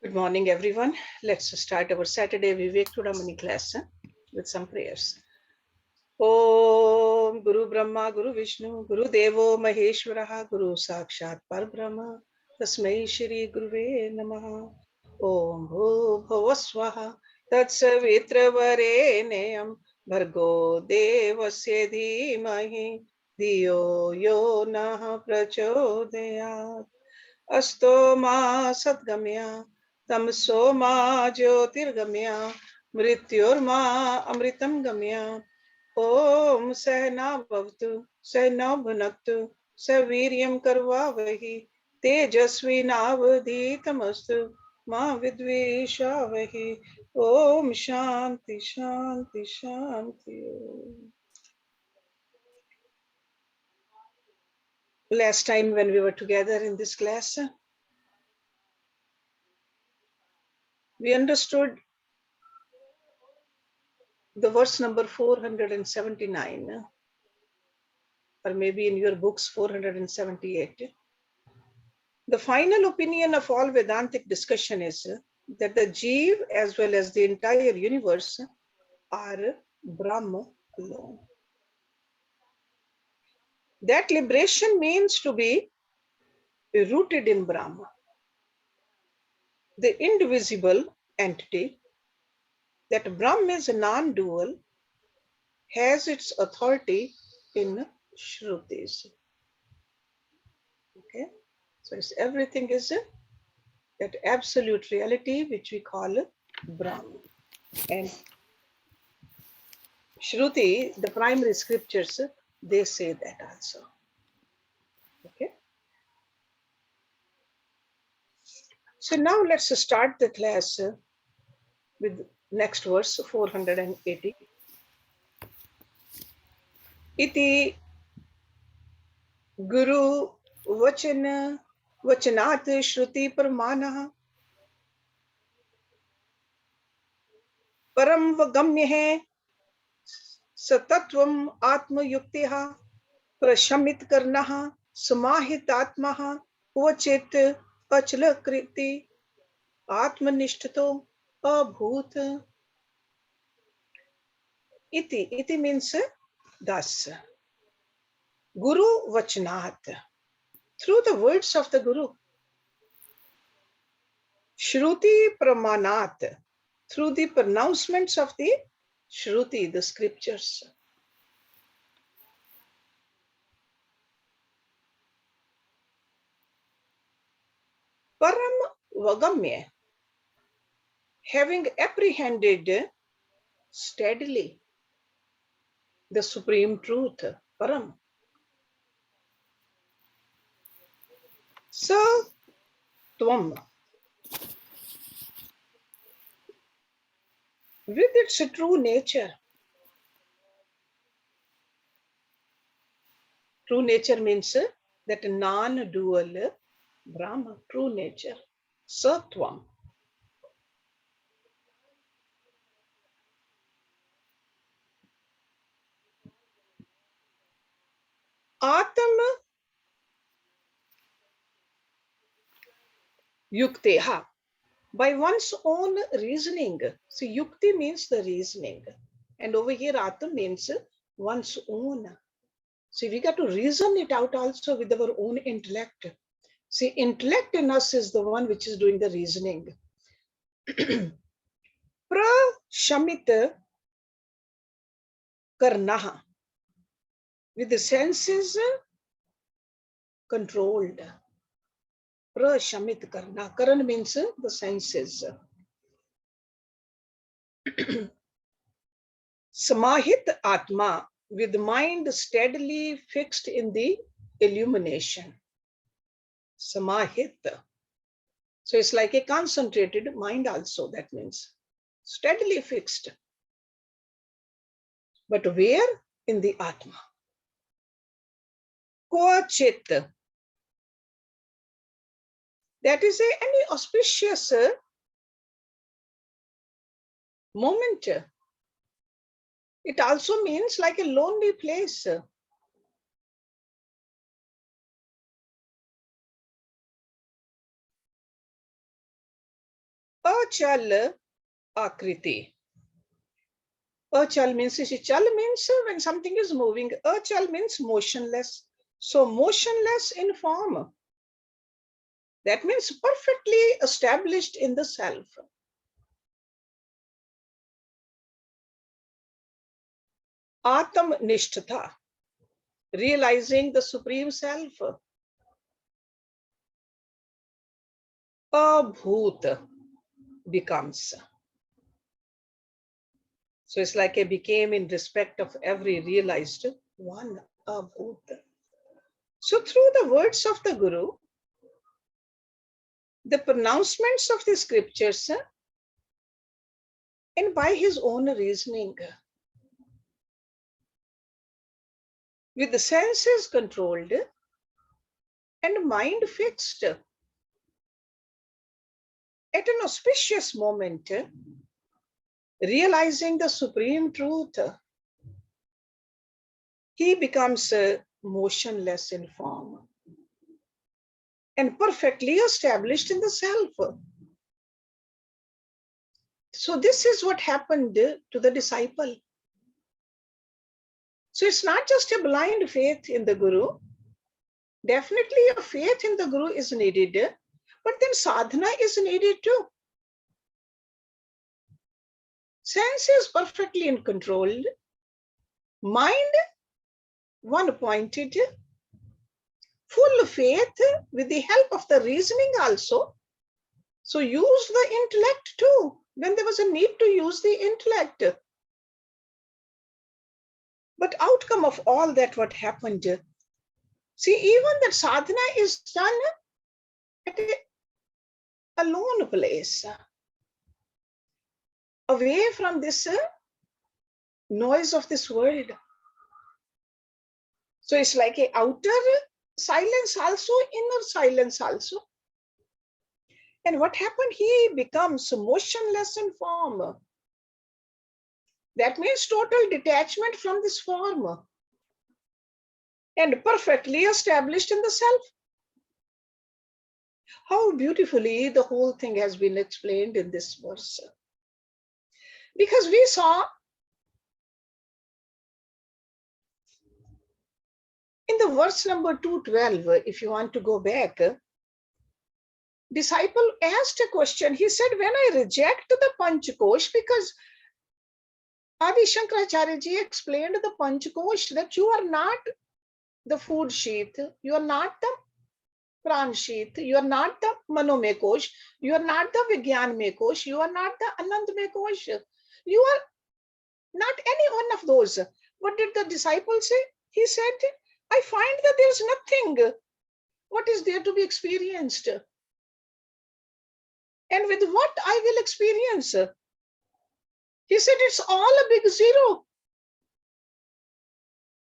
Good morning, everyone. Let's start our Saturday Vivekachudamani class with some prayers. Om Guru Brahma, Guru Vishnu, Guru Devo Maheshwaraha, Guru Sakshat Parbrahma, Tasmai Shri Guruve Namaha. Om Bhuvaswaha, Tatsavitra Vareneyam, Bhargo Devasya Dhimahi, Dhiyo Yo Nah Prachodayat. Asto ma sadgamya, tamso ma jyotirgamya, mrityorma amritam gamya. Om sahna bhavtu, sahna bhunaktu, saviryam karvavahi, tejasvi navadhitamastu, ma vidvishavahi. Om shanti shanti shanti. Last time when we were together in this class, we understood the verse number 479, or maybe in your books 478. The final opinion of all Vedantic discussion is that the Jeev as well as the entire universe are Brahma alone. That liberation means to be rooted in Brahma, the indivisible entity. That Brahma is non-dual, has its authority in Shrutis. Okay, so everything is that absolute reality which we call Brahma. And Shruti, the primary scriptures, they say that also. Okay. So now let's start the class with next verse 480. Iti Guru Vachana Vachanat Shruti Parmanaha Param Vagamya hai Satatvam Atma Yuktiha Prashamit Karnaha Samahit Atmaha Vachit Achla Kriti Atmanishtato Abhut. Iti means thus. Guru Vachanat, through the words of the Guru. Shruti Pramanat, through the pronouncements of the Shruti, the scriptures. Param Vagamya, having apprehended steadily the supreme truth, Param. So, Tvam, with its true nature. True nature means that non-dual Brahma, true nature. Satvam. Atma Yukteha, by one's own reasoning. So Yukti means the reasoning. And over here Atma means one's own. See, we got to reason it out also with our own intellect. See, intellect in us is the one which is doing the reasoning. Prashamit Karnaha, with the senses controlled. Prashamit Karna. Karan means the senses. Samahit Atma, with mind steadily fixed in the illumination. Samahit. So it's like a concentrated mind also, that means steadily fixed. But where? In the Atma. Koachit. That is any auspicious moment. It also means like a lonely place. Achal akriti. Achal means, chal means when something is moving. Achal means motionless. So motionless in form. That means perfectly established in the self. Atam nishtha, realizing the supreme self. Abhoot becomes. So it's like it became in respect of every realized one. Abhoot. So through the words of the Guru, the pronouncements of the scriptures, and by his own reasoning, with the senses controlled and mind fixed, at an auspicious moment, realizing the supreme truth, he becomes motionless in form and perfectly established in the self. So this is what happened to the disciple. So it's not just a blind faith in the Guru. Definitely a faith in the Guru is needed, but then sadhana is needed too. Sense is perfectly in control. Mind, one pointed, full faith with the help of the reasoning also. So use the intellect too, when there was a need to use the intellect. But outcome of all that, what happened? See, even that sadhana is done at a lone place, away from this noise of this world. So it's like a outer silence also, inner silence also. And what happened? He becomes motionless in form. That means total detachment from this form and perfectly established in the self. How beautifully the whole thing has been explained in this verse. Because we saw in the verse number 212, if you want to go back, disciple asked a question. He said, when I reject the Panchakosh, because Adi Shankaracharya ji explained the Panchakosh that you are not the food sheath, you are not the pran sheath, you are not the Manome Kosh, you are not the Vigyan Me Kosh, you are not the Anand Me Kosh. You are not any one of those. What did the disciple say? He said, I find that there is nothing. What is there to be experienced? And with what I will experience? He said, it's all a big zero.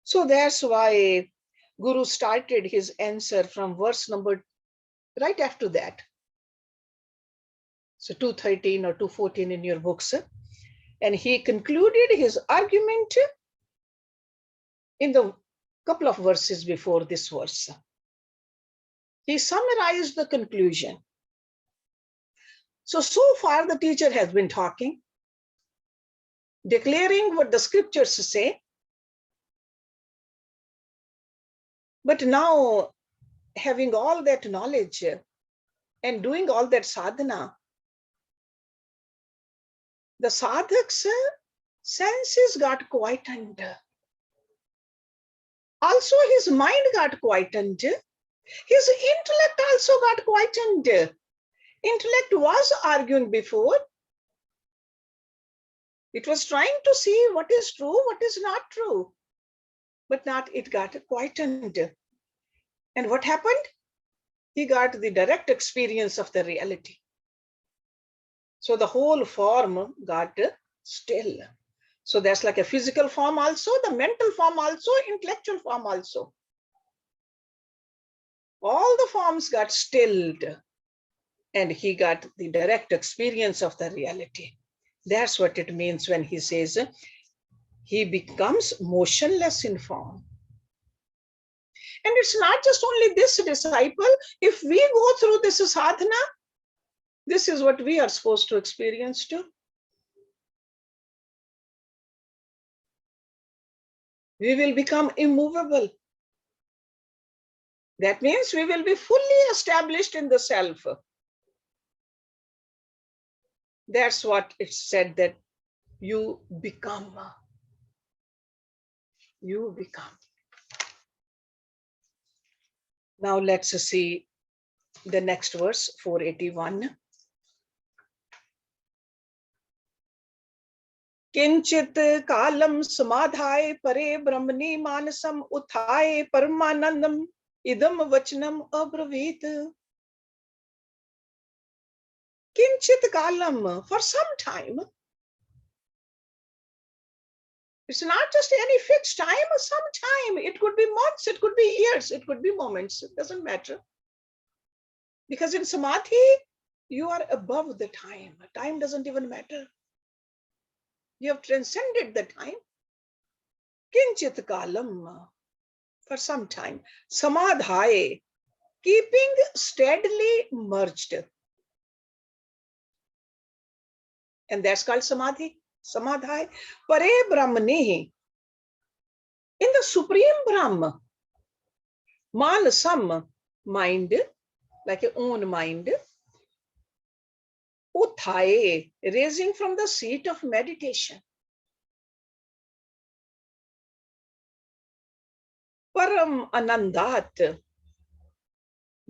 So that's why Guru started his answer from verse number right after that. So 213 or 214 in your books. And he concluded his argument in the couple of verses before this verse. He summarized the conclusion. So far the teacher has been talking, declaring what the scriptures say. But now, having all that knowledge and doing all that sadhana, the sadhak's senses got quietened. Also, his mind got quietened. His intellect also got quietened. Intellect was arguing before. It was trying to see what is true, what is not true. But not, it got quietened. And what happened? He got the direct experience of the reality. So the whole form got still. So that's like a physical form also, the mental form also, intellectual form also. All the forms got stilled and he got the direct experience of the reality. That's what it means when he says he becomes motionless in form. And it's not just only this disciple. If we go through this sadhana, This is what we are supposed to experience too. We will become immovable. That means we will be fully established in the self. That's what it's said, that you become. You become. Now let's see the next verse, 481. किंचित कालम समाधाय परे ब्रह्मणि मानसम उत्थाय परमानंदम idam vachanam abravit. Kinchit kalam, for some time. It's not just any fixed time, some time. It could be months, it could be years, it could be moments. It doesn't matter. Because in samadhi, you are above the time. Time doesn't even matter. You have transcended the time. Kinchit kalam, for some time. Samadhai, keeping steadily merged. And that's called samadhi. Samadhai. Pare Brahmani. In the Supreme Brahma. Manasam, mind, like your own mind. Utthai, raising from the seat of meditation. Param Anandat.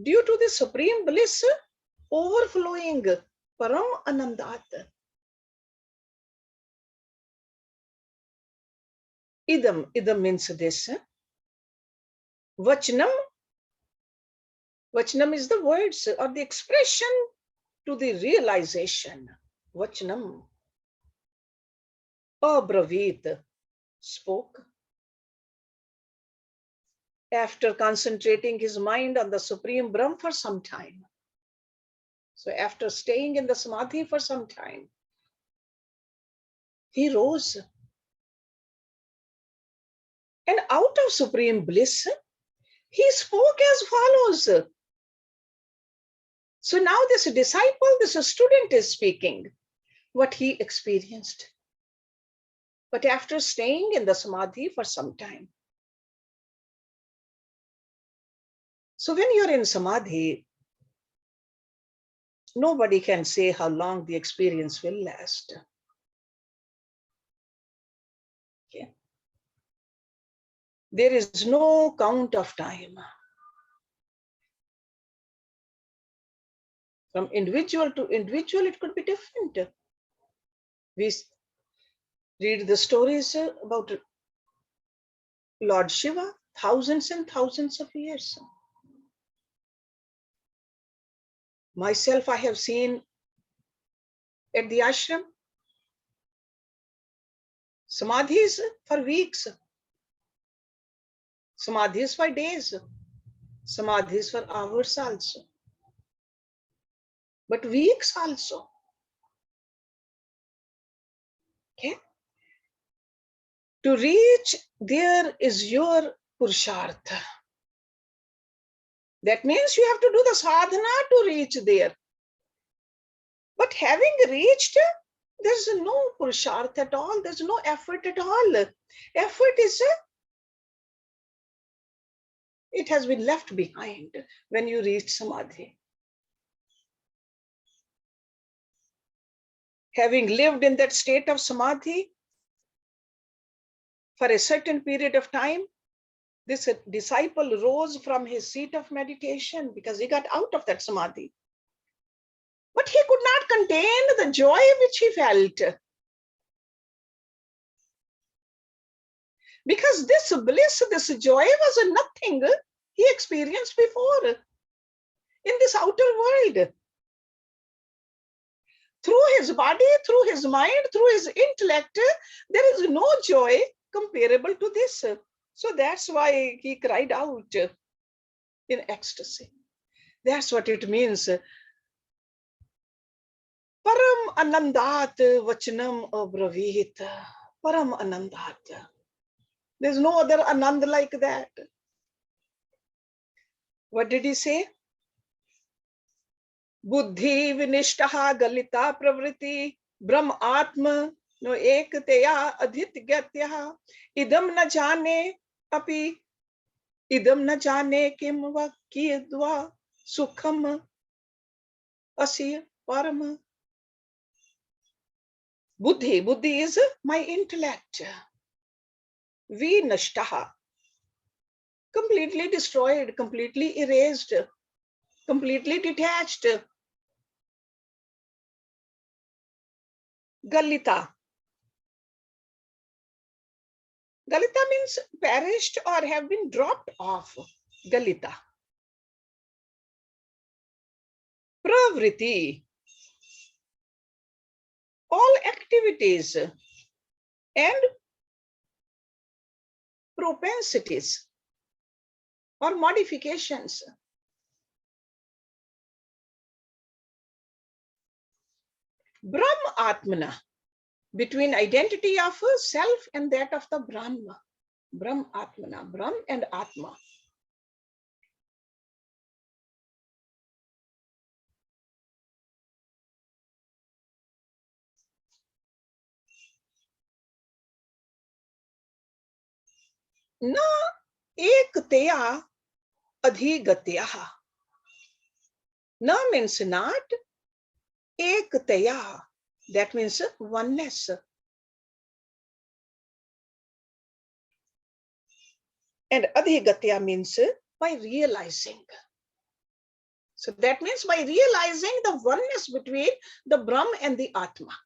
Due to the supreme bliss, overflowing. Param Anandat. Idam means this. Vachanam. Vachanam is the words or the expression to the realization. Vachanam. Abravit, spoke. After concentrating his mind on the Supreme Brahm for some time. So after staying in the Samadhi for some time, he rose. And out of supreme bliss, he spoke as follows. So now this disciple, this student is speaking what he experienced. But after staying in the Samadhi for some time. So when you're in Samadhi, nobody can say how long the experience will last. Okay. There is no count of time. From individual to individual, it could be different. We read the stories about Lord Shiva, thousands and thousands of years. Myself, I have seen at the ashram, samadhis for weeks, samadhis for days, samadhis for hours also, but weeks also. Okay? To reach there is your purushartha. That means you have to do the sadhana to reach there. But having reached, there's no purushartha at all. There's no effort at all. Effort is, it has been left behind when you reach samadhi. Having lived in that state of samadhi for a certain period of time, this disciple rose from his seat of meditation because he got out of that samadhi. But he could not contain the joy which he felt. Because this bliss, this joy was nothing he experienced before in this outer world. Through his body, through his mind, through his intellect, there is no joy comparable to this. So that's why he cried out in ecstasy. That's what it means. Param Anandat Vachanam Abravit. Param Anandat. There's no other Anand like that. What did he say? बुद्धि विनिष्टः गलिता प्रवृत्ति ब्रह्म आत्म no एकतया अधिगत्यः इदम न जाने अपि इदम न जाने किम वा कियद्वा सुखम अस्य परम. Buddhi. Buddhi is my intellect. Vinashtaha. Completely destroyed, completely erased, completely detached. Galita. Galita means perished or have been dropped off. Galita. Pravriti. All activities and propensities or modifications. Brahm Atmana. Between identity of self and that of the Brahma. Brahm Atmana. Brahm and Atma. Na ekatya adhigatya. Na means not, ekatya, that means oneness. And adhigatya means by realizing. So that means by realizing the oneness between the Brahm and the Atma.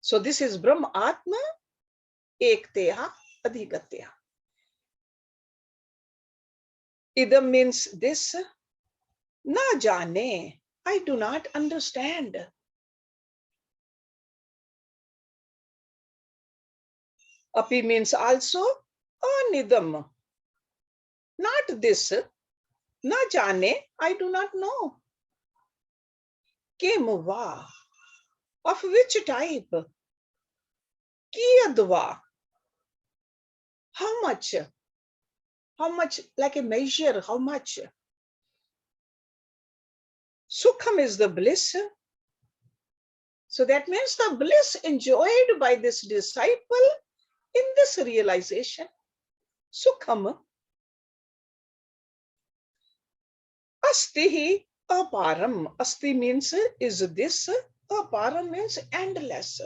So this is Brahm Atma ekatya adhigatya. Idam means this. Na jane, I do not understand. Api means also anidam. Not this. Na jane, I do not know. Kemuva. Of which type? Kiyadva. How much? How much, like a measure, how much? Sukham is the bliss. So that means the bliss enjoyed by this disciple in this realization. Sukham. Asti aparam. Asti means is this. Aparam means endless.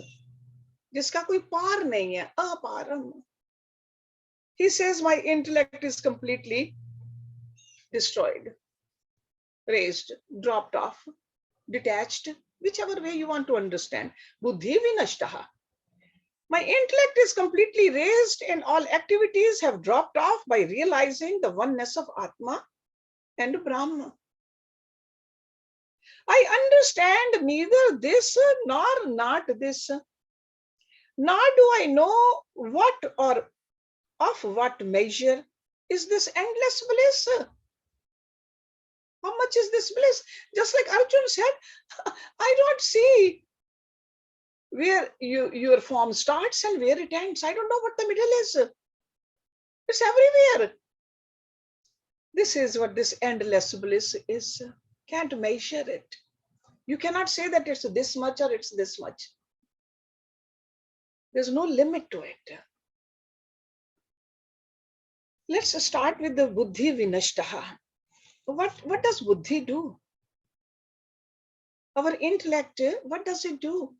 जिसका कोई पार नहीं है. Aparam. He says my intellect is completely destroyed, raised, dropped off, detached, whichever way you want to understand. Buddhi vinashtaha. My intellect is completely raised and all activities have dropped off by realizing the oneness of Atma and Brahma. I understand neither this nor not this, nor do I know what or of what measure is this endless bliss. How much is this bliss? Just like Arjun said, I don't see where your form starts and where it ends. I don't know what the middle is. It's everywhere. This is what this endless bliss is. Can't measure it. You cannot say that it's this much or it's this much. There's no limit to it. Let's start with the buddhi vinashtaha. What does buddhi do? Our intellect, what does it do?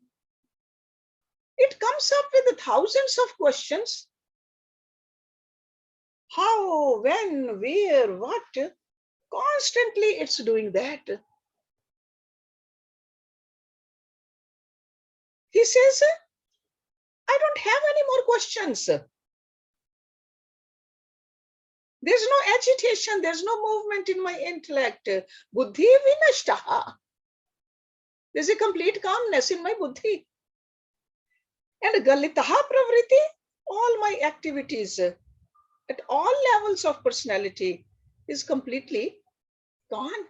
It comes up with thousands of questions. How, when, where, what? Constantly it's doing that. He says, I don't have any more questions. There's no agitation, there's no movement in my intellect. Buddhi vinashtaha. There's a complete calmness in my buddhi. And galitaha pravriti, all my activities at all levels of personality is completely gone.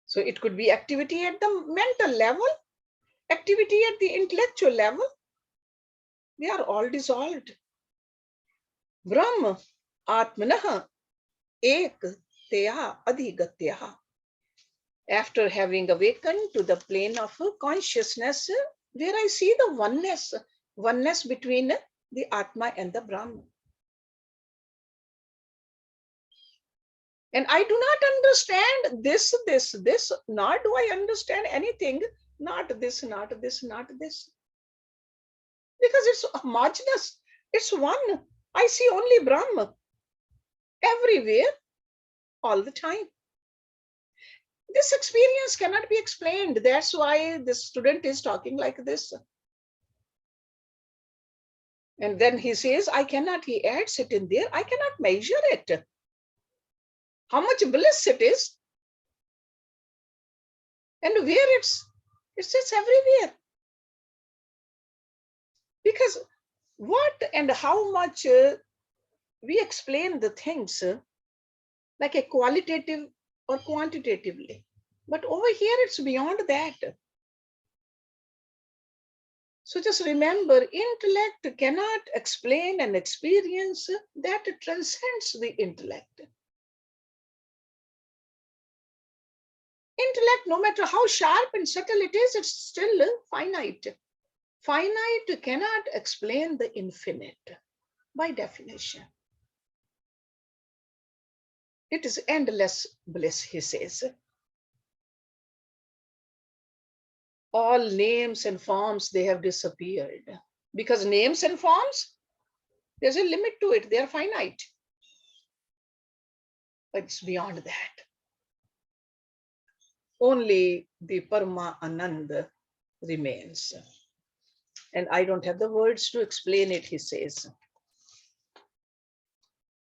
So it could be activity at the mental level, activity at the intellectual level. They are all dissolved. Brahma Atmanaha Ek teya adhigatya. After having awakened to the plane of consciousness, where I see the oneness between the Atma and the Brahman. And I do not understand this, nor do I understand anything, not this, not this, not this. Because it's homogeneous, it's one. I see only Brahma everywhere, all the time. This experience cannot be explained. That's why this student is talking like this. And then he says, I cannot, he adds it in there, I cannot measure it. How much bliss it is, and where it's everywhere. Because what and how much we explain the things like a qualitative or quantitatively, but over here it's beyond that. So just remember, intellect cannot explain an experience that transcends the intellect. Intellect, no matter how sharp and subtle it is, it's still finite. Finite cannot explain the infinite by definition. It is endless bliss, he says. All names and forms, they have disappeared. Because names and forms, there's a limit to it, they're finite. But it's beyond that. Only the Parama Anand remains. And I don't have the words to explain it, he says.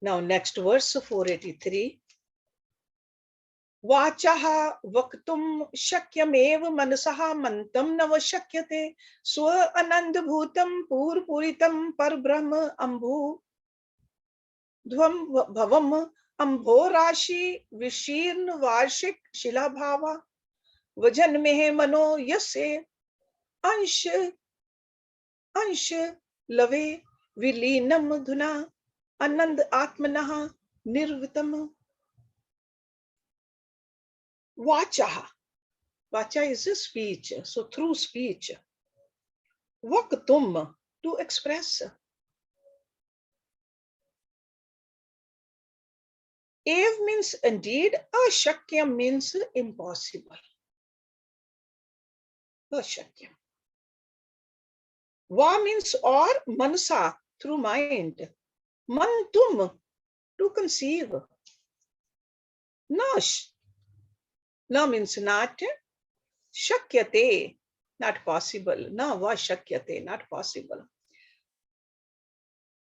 Now, next verse, 483. Vachaha vaktum shakyamev manasaha mantam nava shakyate swa anand bhutam pur puritam par brahma ambhu dhvam bhavam ambho rashi vishirn varshik shila bhava vajan mehe mano yase ansh lave vilinam dhuna anand atmanaha nirvitam. Vacha. Vacha is a speech. So through speech. Vaktum, to express. Ev means indeed. Ashakya means impossible. Ashakya. Va means or, mansa, through mind. Mantum, to conceive. Nash. Na means not. Shakyate, not possible. Na va shakyate, not possible.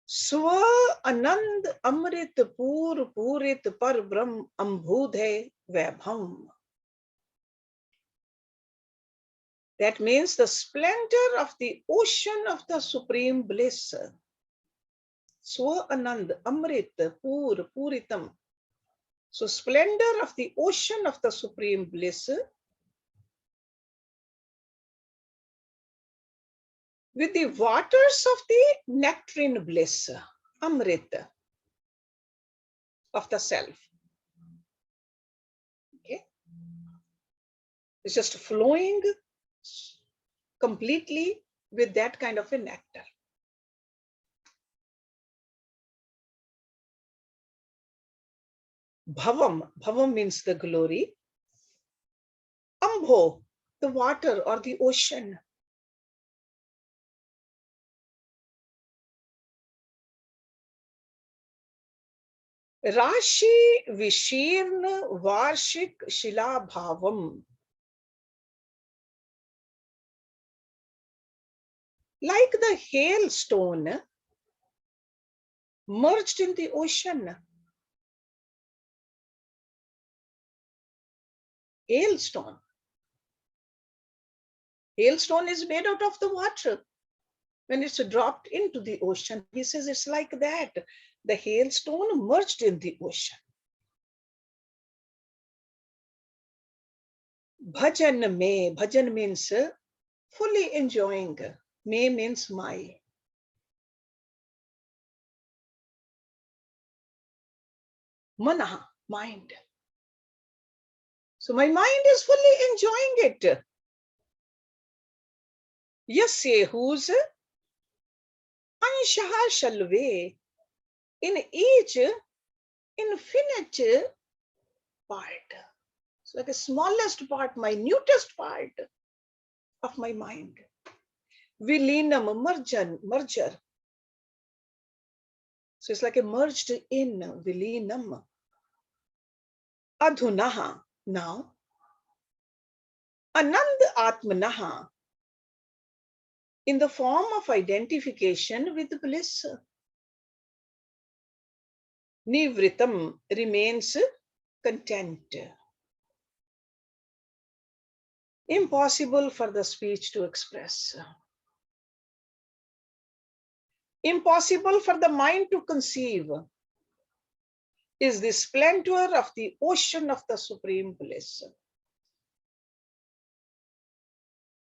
Swa anand amrit pur purit par brahm ambudhe vaibhav. That means the splendor of the ocean of the supreme bliss. Swa anand amrit pur puritam. So splendor of the ocean of the supreme bliss with the waters of the nectarine bliss, Amrit, of the self. Okay? It's just flowing completely with that kind of a nectar. Bhavam means the glory. Ambho, the water or the ocean. Rashi Vishirna Varshik Shila Bhavam. Like the hailstone merged in the ocean. Hailstone. Hailstone is made out of the water. When it's dropped into the ocean, he says it's like that. The hailstone merged in the ocean. Bhajan means fully enjoying. Me means my. Manaha, Mind. So my mind is fully enjoying it. YSA, whose anshaha shalve, in each infinite part. So like the smallest part, minutest part of my mind. Vilinam, merger. So it's like a merged in, vilinam. Adhunaha, now. Anand atmanaha, in the form of identification with bliss. Nivritam, remains content. Impossible for the speech to express. Impossible for the mind to conceive is the splendor of the ocean of the supreme bliss.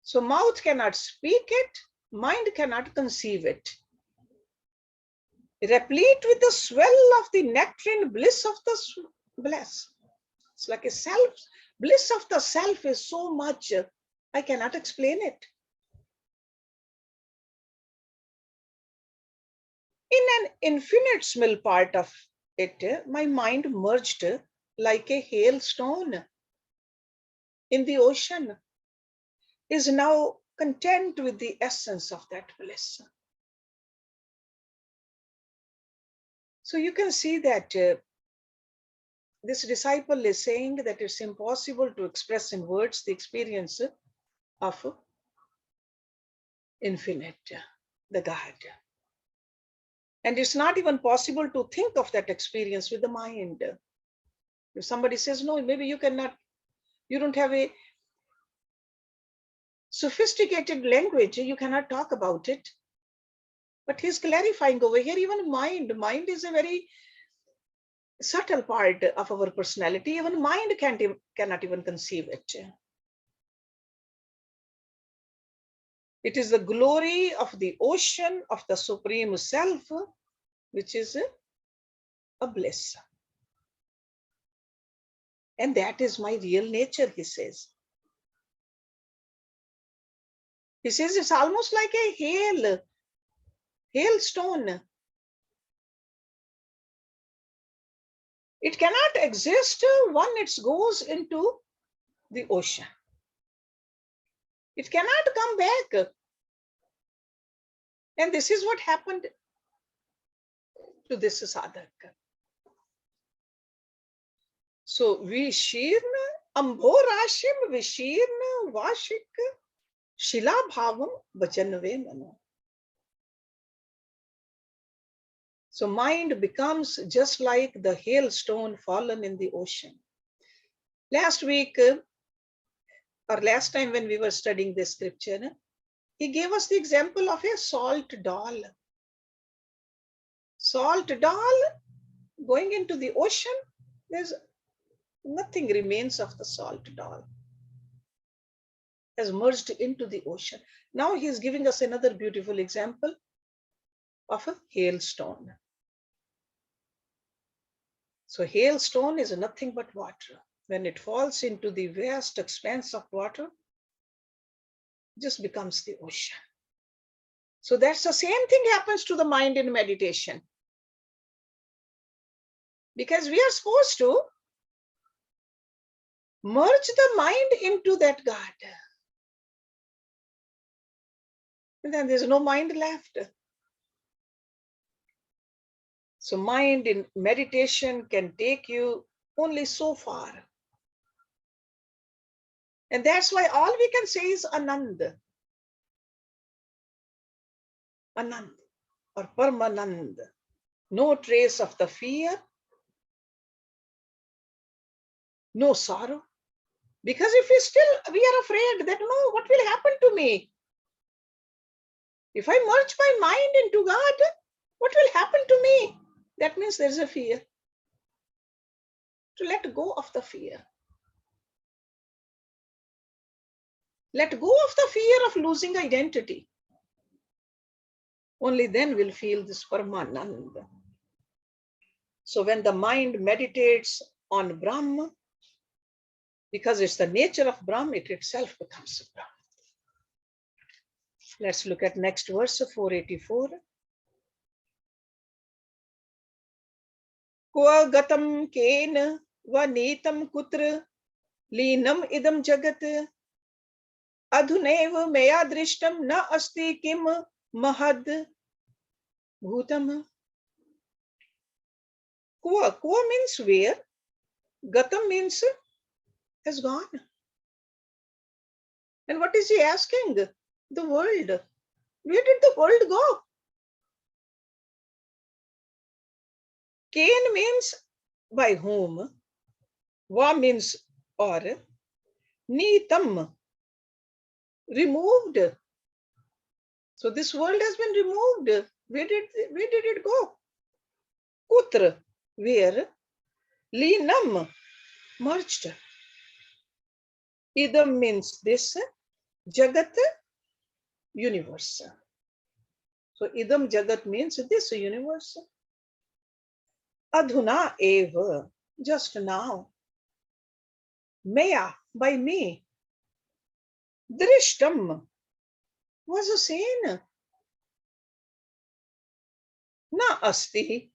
So mouth cannot speak it, mind cannot conceive it. Replete with the swell of the nectarine bliss of the bliss. It's like a self, bliss of the self is so much, I cannot explain it. In an infinitesimal part of it, my mind merged like a hailstone in the ocean, is now content with the essence of that bliss. So you can see that this disciple is saying that it's impossible to express in words the experience of infinite, the God. And it's not even possible to think of that experience with the mind. If somebody says, no, maybe you cannot, you don't have a sophisticated language, you cannot talk about it. But he's clarifying over here, even mind is a very subtle part of our personality. Even mind cannot even conceive it. It is the glory of the ocean of the Supreme Self, which is a bliss. And that is my real nature, he says. He says it's almost like a hailstone. It cannot exist when it goes into the ocean. It cannot come back. And this is what happened to this sadhak. So Vishirna, Ambhorashim, Vishirna, Vashik, Shila Bhavam, Bhajanave Mano. So mind becomes just like the hailstone fallen in the ocean. Last week, or last time when we were studying this scripture, he gave us the example of a salt doll. Salt doll going into the ocean, there's nothing remains of the salt doll. Has merged into the ocean. Now he is giving us another beautiful example of a hailstone. So hailstone is nothing but water. When it falls into the vast expanse of water, it just becomes the ocean. So that's the same thing happens to the mind in meditation. Because we are supposed to merge the mind into that God. And then there's no mind left. So mind in meditation can take you only so far. And that's why all we can say is Anand. Anand or Paramanand. No trace of the fear, no sorrow. Because if we are afraid that, no, what will happen to me? If I merge my mind into God, what will happen to me? That means there's a fear. To let go of the fear. Let go of the fear of losing identity. Only then we'll feel this Paramananda. So when the mind meditates on Brahm, because it's the nature of Brahm, it itself becomes Brahm. Let's look at next verse, 484. Kva gatam ken va netam kutra लीनम idam jagat adhunev maya drishtam na asti kim mahad bhutam. Kva means where, gatam means has gone. And what is he asking? The world. Where did the world go? Ken means by whom, va means or, nitam, removed. So this world has been removed. Where did it go? Kutra, where? Linam, merged. Idam means this, Jagat, universe. So idam Jagat means this universe. Adhuna eva, just now. Maya, by me. Drishtam, was seen. Na asti.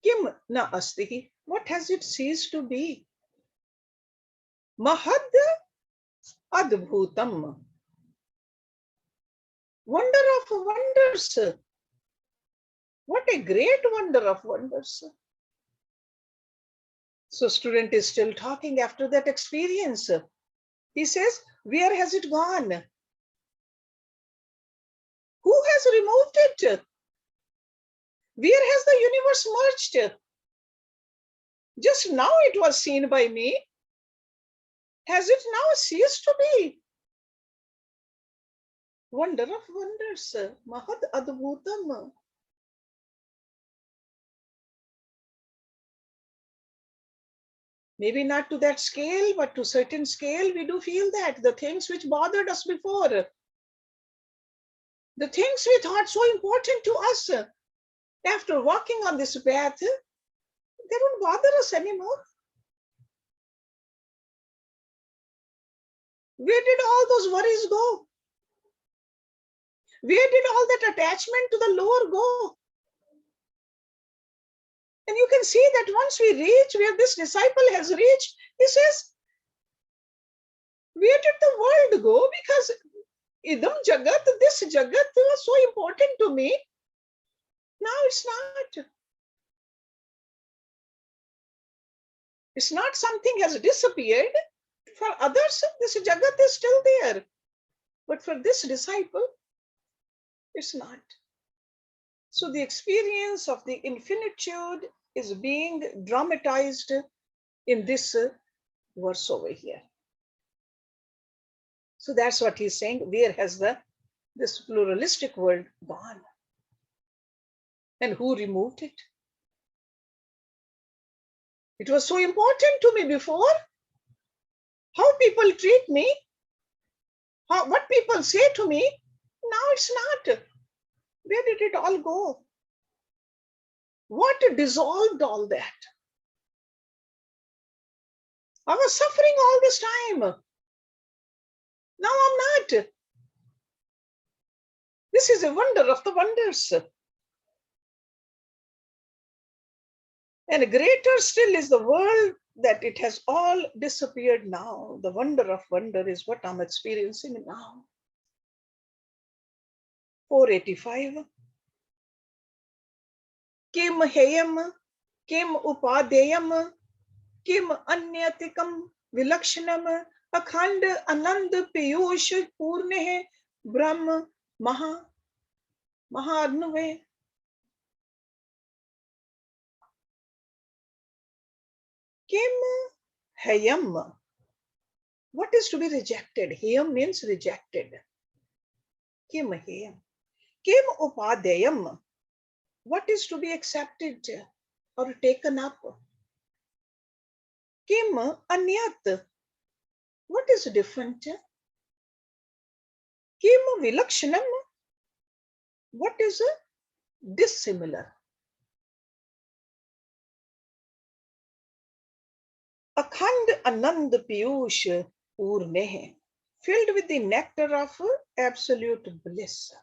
Kim na asti. What has it ceased to be? Mahad adbhutam. Wonder of wonders. What a great wonder of wonders. So student is still talking after that experience. He says, where has it gone? Who has removed it? Where has the universe merged? Just now it was seen by me. Has it now ceased to be? Wonder of wonders. Mahad adbhutam. Maybe not to that scale, but to certain scale, we do feel that the things which bothered us before, the things we thought so important to us, after walking on this path, they don't bother us anymore. Where did all those worries go? Where did all that attachment to the lower go? And you can see that once we reach where this disciple has reached, he says, where did the world go? Because idam jagat, this jagat was so important to me. Now it's not. It's not something has disappeared. For others, this jagat is still there. But for this disciple, it's not. So the experience of the infinitude is being dramatized in this verse over here. So that's what he's saying. Where has this pluralistic world gone? And who removed it? It was so important to me before. How people treat me, what people say to me, now it's not. Where did it all go? What dissolved all that? I was suffering all this time. Now I'm not. This is a wonder of the wonders. And greater still is the world that it has all disappeared now. The wonder of wonder is what I'm experiencing now. 485. Kim heyam, kim upadeyam, kim anyatikam vilakshanam, akhand anand piyush purne brahm maharnuve. Kim heyam. What is to be rejected? Heyam means rejected. Kim heyam. Kim upadeyam. What is to be accepted or taken up? Kim anyat. What is different? Kim vilakshanam. What is dissimilar? Akhand Anand Piyush Purne, filled with the nectar of absolute bliss.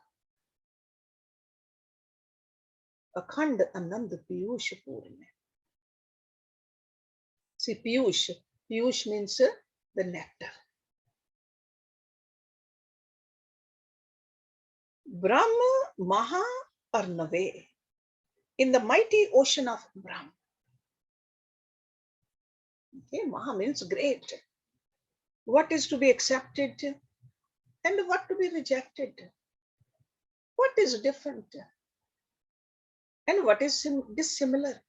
Akhand Anand Piyush Purne. See, Piyush. Piyush means the nectar. Brahma Maha Arnave. In the mighty ocean of Brahma. Okay, Maha means great. What is to be accepted and what to be rejected? What is different and what is dissimilar?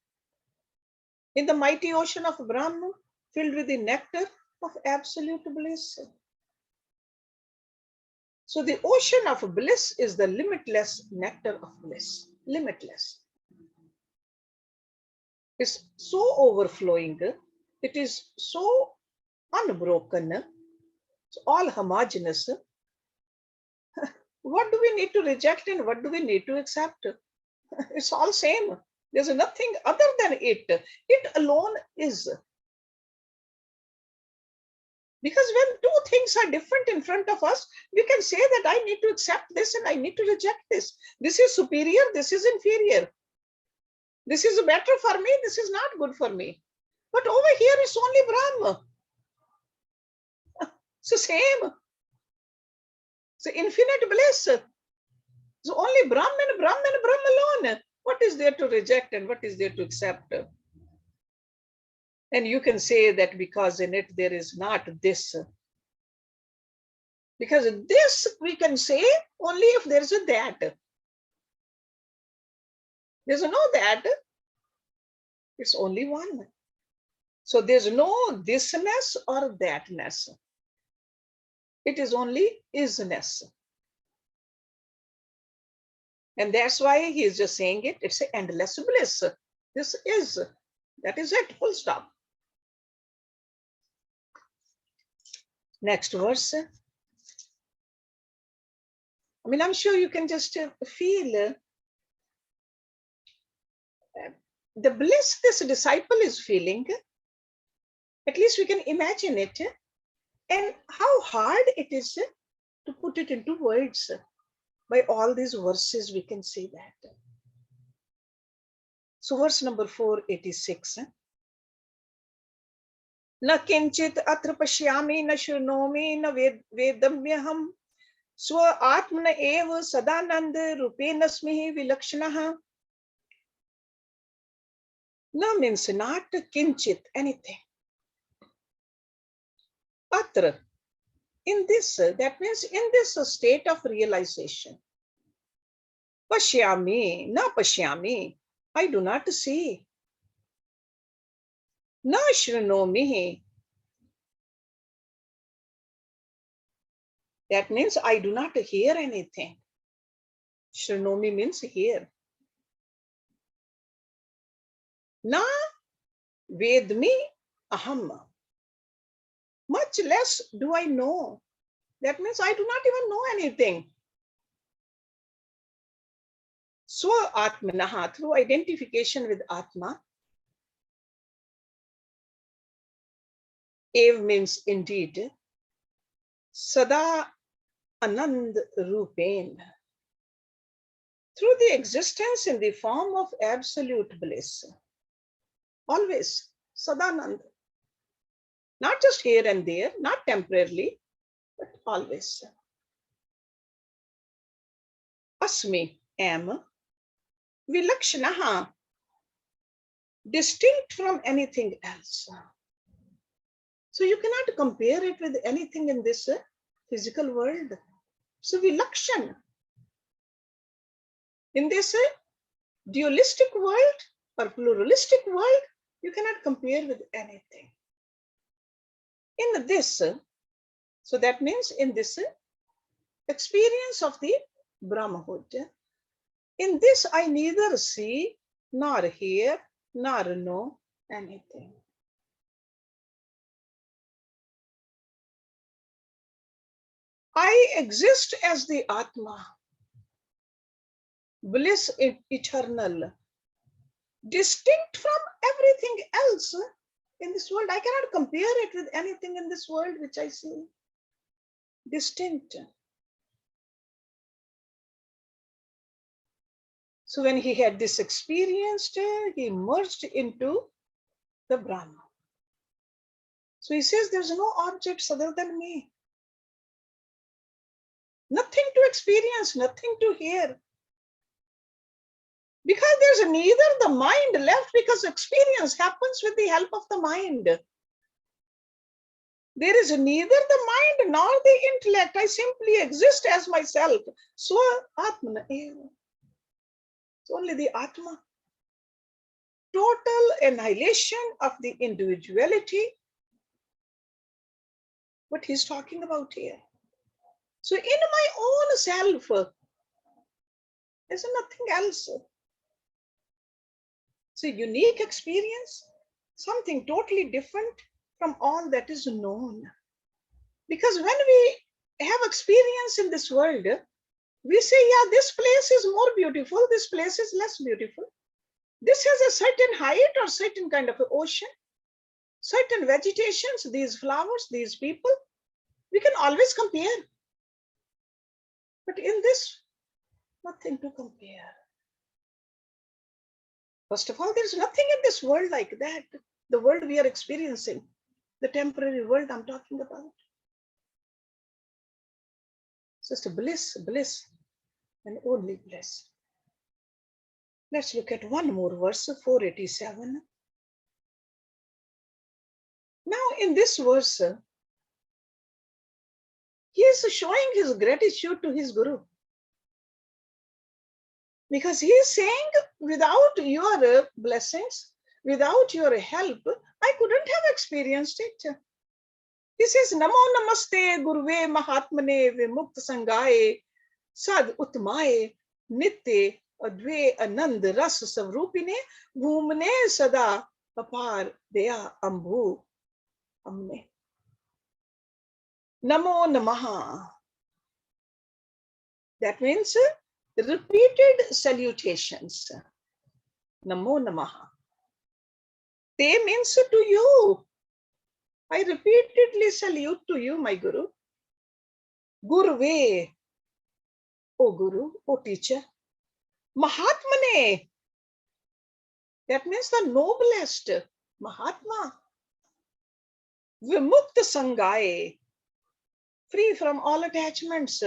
In the mighty ocean of Brahma, filled with the nectar of absolute bliss. So the ocean of bliss is the limitless nectar of bliss. Limitless. It's so overflowing. It is so unbroken. It's all homogeneous. What do we need to reject and what do we need to accept? It's all same. There's nothing other than it. It alone is. Because when two things are different in front of us, we can say that I need to accept this and I need to reject this. This is superior, this is inferior. This is better for me, this is not good for me. But over here it's only Brahma. It's the same. It's infinite bliss. So only Brahman, Brahman, Brahman alone. What is there to reject and what is there to accept? And you can say that because in it there is not this. Because this we can say only if there's a that. There's no that. It's only one. So there's no thisness or thatness. It is only isness. And that's why he is just saying it. It's an endless bliss. This is. That is it. Full stop. Next verse. I mean, I'm sure you can just feel the bliss this disciple is feeling. At least we can imagine it. And how hard it is to put it into words. By all these verses, we can see that. So verse number 486. Na kinchit atra pashyami na shrunomi na vedamyaham swa atmana eva sadananda rupenasmihi vilakshanaha. Na means not kinchit, anything. Atra, in this, that means in this state of realization. Pashyami, na pashyami, I do not see. Na shrunomi, that means I do not hear anything. Shrunomi means hear. Na vedmi aham, much less do I know. That means I do not even know anything. Swa atmanaha, through identification with Atma. Ev means indeed. Sada anand rupen. Through the existence in the form of absolute bliss. Always. Sadanand. Not just here and there, not temporarily, but always. Asmi, am. Vilakshanaha, distinct from anything else. So you cannot compare it with anything in this physical world. So vilakshan. In this dualistic world or pluralistic world, you cannot compare with anything. In this, so that means in this experience of the Brahmahood, in this I neither see, nor hear, nor know anything. I exist as the Atma, bliss eternal, distinct from everything else in this world. I cannot compare it with anything in this world which I see distinct. So when he had this experience, he merged into the Brahma. So he says, there's no objects other than me. Nothing to experience, nothing to hear. Because there's neither the mind left, because experience happens with the help of the mind. There is neither the mind nor the intellect. I simply exist as myself. Swa Atmana eva. It's only the Atma. Total annihilation of the individuality. What he's talking about here. So in my own self, there's nothing else. It's a unique experience, something totally different from all that is known. Because when we have experience in this world, we say, yeah, this place is more beautiful, this place is less beautiful. This has a certain height or certain kind of ocean, certain vegetations, these flowers, these people. We can always compare. But in this, nothing to compare. First of all, there's nothing in this world like that. The world we are experiencing, the temporary world I'm talking about. It's just a bliss, bliss, and only bliss. Let's look at one more verse, 487. Now, in this verse, he is showing his gratitude to his Guru. Because he is saying, without your blessings, without your help, I couldn't have experienced it. He says, Namo Namaste Guruve Mahatmane Vimukta Sangaye Sad Utmaye Nitye Adve Anand Ras Savrupine Bhumne Sada Apar Deya Ambhu Amne. Namo Namaha. That means repeated salutations. Namo Namaha. Te means to you. I repeatedly salute to you, my Guru. Guruve, O Guru, O teacher. Mahatmane. That means the noblest. Mahatma. Vimukta Sangaye. Free from all attachments.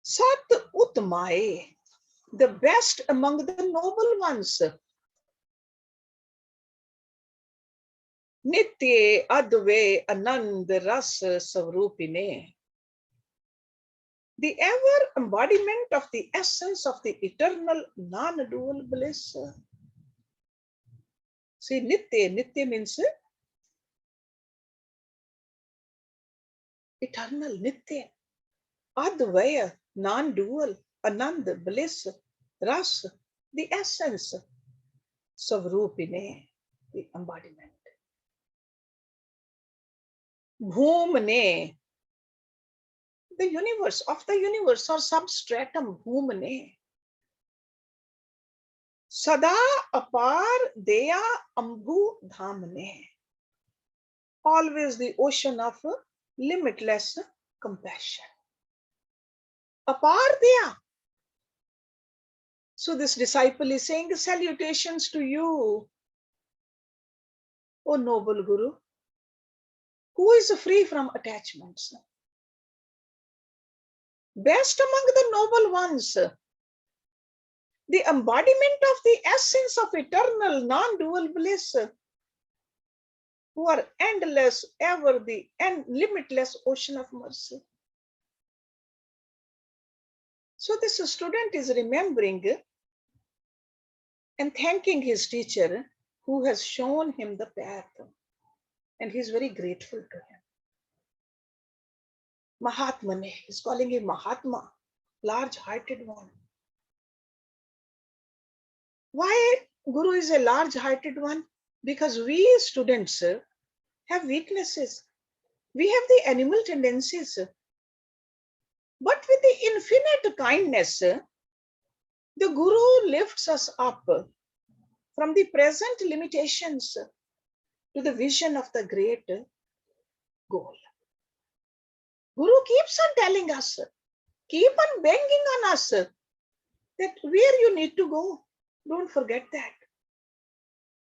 Sat Utmaye. The best among the noble ones. Nitye Adve Anand Ras Savrupine. The ever embodiment of the essence of the eternal non-dual bliss. See, Nitya, Nitya means eternal, Nitya. Advaya, non-dual, Anand, bliss, Ras, the essence, Savrupine, the embodiment. Bhumne, the universe, of the universe or substratum, Bhumne. Sada apar deya ambhu dhamne. Always the ocean of limitless compassion. Apar deya. So this disciple is saying salutations to you, O noble Guru, who is free from attachments. Best among the noble ones, the embodiment of the essence of eternal non-dual bliss, who are endless, ever the limitless ocean of mercy. So this student is remembering and thanking his teacher who has shown him the path, and he's very grateful to him. Mahatmane, he's calling him Mahatma, large-hearted one. Why Guru is a large-hearted one? Because we students have weaknesses. We have the animal tendencies. But with the infinite kindness, the Guru lifts us up from the present limitations to the vision of the great goal. Guru keeps on telling us, keep on banging on us that where you need to go. Don't forget that.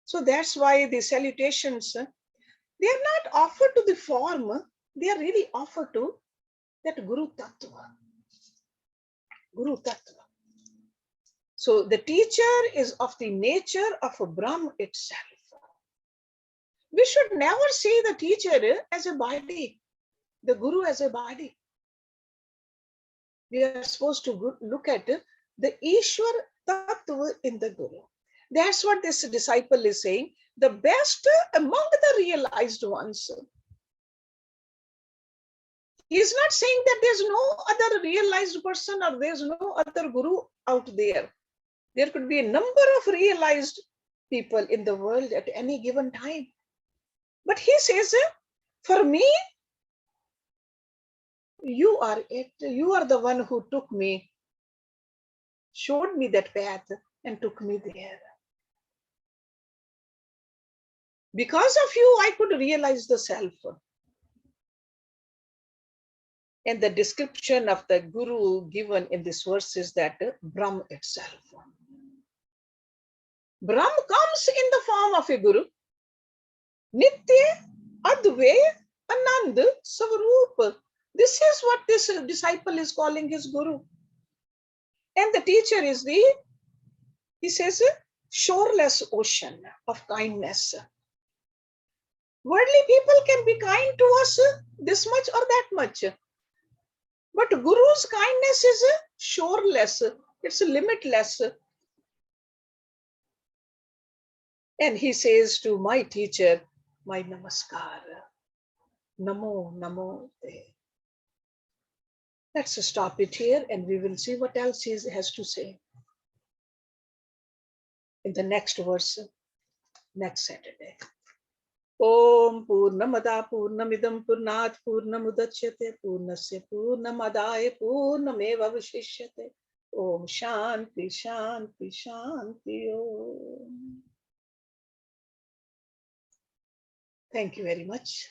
So that's why the salutations, they are not offered to the form, they are really offered to that Guru Tattva. Guru Tattva. So the teacher is of the nature of a Brahm itself. We should never see the teacher as a body, the Guru as a body. We are supposed to look at the Ishwar Tattva in the Guru. That's what this disciple is saying. The best among the realized ones. He is not saying that there's no other realized person or there's no other Guru out there. There could be a number of realized people in the world at any given time. But he says, for me, you are it. You are the one who took me, showed me that path and took me there. Because of you, I could realize the self. And the description of the Guru given in this verse is that Brahm itself. Brahm comes in the form of a Guru. Nitya, Advaya, Anand, Swarup. This is what this disciple is calling his Guru. And the teacher is he says, shoreless ocean of kindness. Worldly people can be kind to us this much or that much. But Guru's kindness is shoreless, it's limitless. And he says to my teacher, my namaskar, namo, namo te. Let's stop it here and we will see what else he has to say in the next verse, next Saturday. Om Purnamada Purnamidam Purnat Purnamudachyate Purnasya Purnamadaya Purnameva Vashishyate. Om Shanti Shanti Shanti Om. Thank you very much.